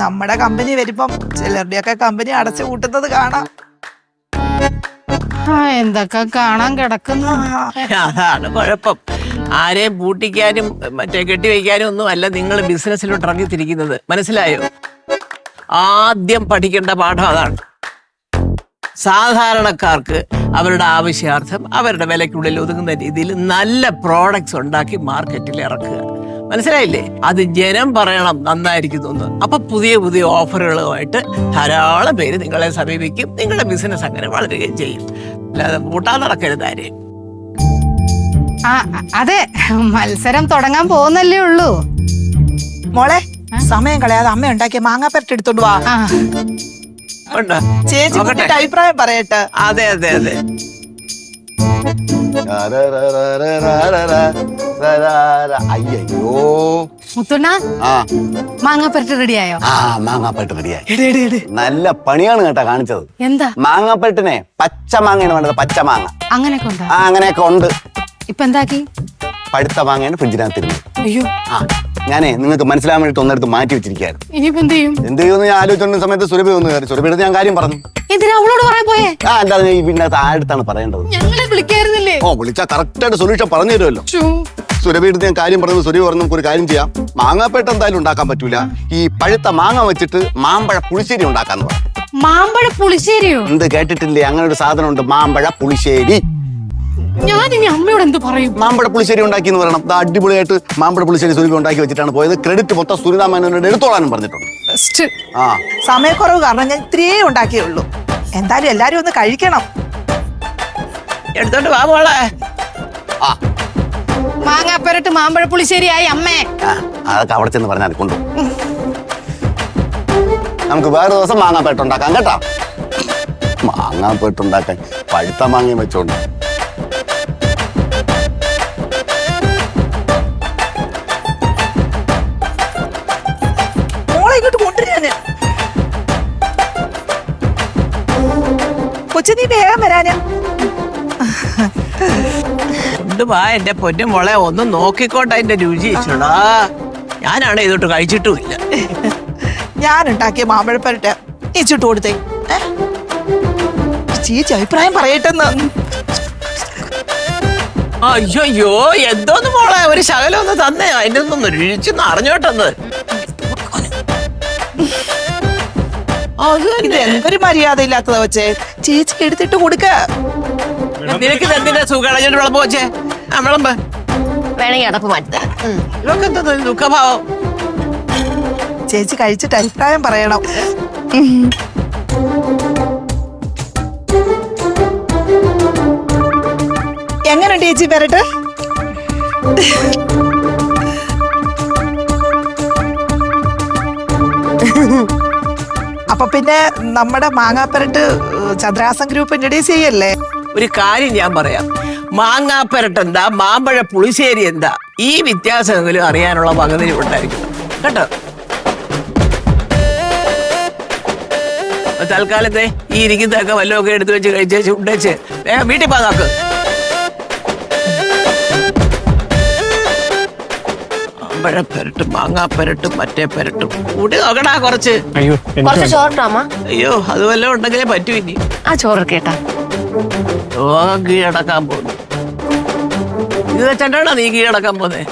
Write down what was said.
നമ്മുടെ കമ്പനി വരുമ്പം ചിലരുടെയൊക്കെ കമ്പനി അടച്ചു കൂട്ടുന്നത് കാണാം. എന്തൊക്കെ കാണാൻ കിടക്കുന്നു. അതാണ് കുഴപ്പം. ആരെയും പൂട്ടിക്കാനും മറ്റേ കെട്ടിവെക്കാനും ഒന്നും അല്ല നിങ്ങൾ ബിസിനസ്സിലോട്ട് ഇറങ്ങിത്തിരിക്കുന്നത്. മനസ്സിലായോ? ആദ്യം പഠിക്കേണ്ട പാഠം അതാണ്. സാധാരണക്കാർക്ക് അവരുടെ ആവശ്യാർത്ഥം അവരുടെ വിലയ്ക്കുള്ളിൽ ഒതുങ്ങുന്ന രീതിയിൽ നല്ല പ്രോഡക്ട്സ് ഉണ്ടാക്കി മാർക്കറ്റിൽ ഇറക്കുക. മനസ്സിലായില്ലേ? അത് ജനം പറയണം നന്നായിരിക്കുന്നു. അപ്പൊ പുതിയ പുതിയ ഓഫറുകളുമായിട്ട് ധാരാളം പേര് നിങ്ങളെ സമീപിക്കും. നിങ്ങളുടെ ബിസിനസ് അങ്ങനെ വളരുകയും ചെയ്യും. അല്ലാതെ പൂട്ടാൻ നടക്കരുത് ആരെയും. അതെ, മത്സരം തുടങ്ങാൻ പോകുന്നല്ലേ ഉള്ളൂ. മോളെ, സമയം കളയാതെ അമ്മ ഉണ്ടാക്കിയ മാങ്ങാപ്പരട്ട് എടുത്തോണ്ട് വാ. ചേച്ചി കുട്ടിയുടെ അഭിപ്രായം പറയട്ടെ. അതെ അതെ അതെ. അയ്യോ മുത്തുണ്ണ, മാങ്ങാപ്പരട്ട് റെഡിയായോ? മാങ്ങാപ്പരട്ട് റെഡിയായി. നല്ല പണിയാണ് കേട്ടാ കാണിച്ചത്. എന്താ? മാങ്ങാപ്പരട്ടിനെ പച്ച മാങ്ങയാണ് വേണ്ടത്. പച്ച മാങ്ങ അങ്ങനെയൊക്കെ ഉണ്ടോ? അങ്ങനെയൊക്കെ ഉണ്ട്. ഇപ്പൊ എന്താക്കി? പഴുത്ത മാങ്ങയാണ് ഫ്രിഡ്ജിനകത്തിരുന്നത്. അയ്യോ, ഞാനേ നിങ്ങൾക്ക് മനസ്സിലാൻ വേണ്ടിട്ട് ഒന്നെടുത്ത് മാറ്റി വെച്ചിരിക്കുകയായിരുന്നു. ഇനിയിപ്പോ എന്ത് ചെയ്യും? എന്ത് ചെയ്യുമെന്ന് ഞാൻ ആലോചിച്ചോണ്ട സമയത്ത് സുരഭി ഒന്ന് കയറി. സുരഭിയുടെ ഞാൻ കാര്യം പറഞ്ഞു. എന്തിനാ അവളോട് പറയാൻ പോയേ? എന്താ ഈ പിന്നെ ആടുത്താണ് പറയേണ്ടത്. ഞങ്ങളെ വിളിക്കായിരുന്നില്ലേ? വിളിച്ചാ കറക്റ്റ് ആയിട്ട് സൊല്യൂഷൻ പറഞ്ഞു തരുമല്ലോ. സുരഭിയുടെ ഞാൻ കാര്യം പറഞ്ഞു. സുരഭി പറഞ്ഞു നമുക്ക് ഒരു കാര്യം ചെയ്യാം. മാങ്ങാപ്പേട്ട എന്തായാലും ഉണ്ടാക്കാൻ പറ്റൂല. ഈ പഴുത്ത മാങ്ങ വെച്ചിട്ട് മാമ്പഴ പുളിശ്ശേരി ഉണ്ടാക്കാന്ന് പറഞ്ഞു. മാമ്പഴ പുളിശ്ശേരിയോ? എന്ത് കേട്ടിട്ടില്ലേ? അങ്ങനെ ഒരു സാധനം ഉണ്ട്, മാമ്പഴ പുളിശ്ശേരി. ഞാൻ ഇനി അമ്മയോട് എന്ത് പറയും? മാമ്പഴ പുളിശ്ശേരി ഉണ്ടാക്കി എന്ന് പറയണം. അടിപൊളിയായിട്ട് മാമ്പഴ പുളിശ്ശേരി സുരഭി ഉണ്ടാക്കി വെച്ചിട്ടാണ് പോയത്. ക്രെഡിറ്റ് മൊത്തം സുനിതാ മേനോനോട് എടുത്തോളാനും പറഞ്ഞിട്ടുണ്ട്. സമയക്കുറവ് കാരണം ഞാൻ ഇത്രയേ ഉണ്ടാക്കിയുള്ളൂ. എന്തായാലും എല്ലാരും ഒന്ന് കഴിക്കണം. എടുത്തോണ്ട് വാ മോളെ. മാങ്ങാപ്പരട്ട് മാമ്പഴ പുളിശ്ശേരിയായി അമ്മേ. അതൊക്കെ അവിടെ ചെന്ന് പറഞ്ഞാൽ കൊണ്ടു. നമുക്ക് വേറെ ദിവസം മാങ്ങാപ്പേട്ട് ഉണ്ടാക്കാം കേട്ടോ. മാങ്ങാപ്പേട്ട് ഉണ്ടാക്കാൻ പഴുത്ത മാങ്ങയും വെച്ചോണ്ട്. മോളെ ഇങ്ങോട്ട് കൊണ്ടുവരാന്. കൊച്ചു നീ വേഗം വരാന്. കൊണ്ടുവാ എന്റെ പൊന്നു മോളെ. ഒന്ന് നോക്കിക്കോട്ടെ അതിന്റെ രുചി. ചുടാ, ഞാനാണ് ഇതൊട്ട് കഴിച്ചിട്ടുമില്ല. ഞാൻ ഉണ്ടാക്കിയ മാമ്പഴപ്പരട്ട് ഇച്ചിട്ട് കൊടുത്തേ. ചേച്ചി അഭിപ്രായം പറയട്ടെന്ന്. അയ്യോ, എന്തോന്ന് മോളെ, ഒരു ശകലം ഒന്ന് തന്നെ. അതിന്റെ ഒന്നും രുചിച്ചൊന്ന് അറിഞ്ഞോട്ടെന്ന്. ഇത് എന്തൊരു മര്യാദ ഇല്ലാത്തതാ വെച്ചേ. ചേച്ചിക്ക് എടുത്തിട്ട് കൊടുക്ക. നിനക്ക് എന്തിന്റെ സുഖം വിളമ്പ് വെച്ചേ? വിളമ്പ് വേണമെങ്കിൽ അടപ്പ് മാറ്റാ. ഇതൊക്കെ എന്താ ദുഃഖഭാവം? ചേച്ചി കഴിച്ചിട്ട് അഭിപ്രായം പറയണം. എങ്ങനെയുണ്ട് ചേച്ചി പെരട്ട്? അപ്പൊ പിന്നെ നമ്മുടെ മാങ്ങാപ്പരട്ട് ചന്ദ്രാസൻ ഗ്രൂപ്പ് ഇൻട്രൊഡ്യൂസ് ചെയ്യല്ലേ? ഒരു കാര്യം ഞാൻ പറയാം. മാങ്ങാപ്പരട്ട് എന്താ, മാമ്പഴ പുളിശ്ശേരി എന്താ, ഈ വ്യത്യാസമെങ്കിലും അറിയാനുള്ള പകുതി ഉണ്ടായിരിക്കണം കേട്ടോ. തൽക്കാലത്തെ ഈ ഇരിക്കുന്നതൊക്കെ വല്ലതൊക്കെ എടുത്തു വെച്ച് കഴിച്ചേച്ച് ഉണ്ടേച്ച് വീട്ടിൽ പോകാൻ നോക്ക്. മാമ്പഴപ്പരട്ടും മാങ്ങാപ്പരട്ടും മറ്റേ പരട്ടും കൂട്ടി നോക്കടാ കുറച്ച്. അയ്യോ, അത് വല്ലതും ഉണ്ടെങ്കിലേ പറ്റൂ. ഇനി ആ ചോറ് കേട്ടാ ലോകം കീഴടക്കാൻ പോകുന്നു. ഇത് വെച്ചിട്ടാണോ നീ കീഴടക്കാൻ പോന്നേ?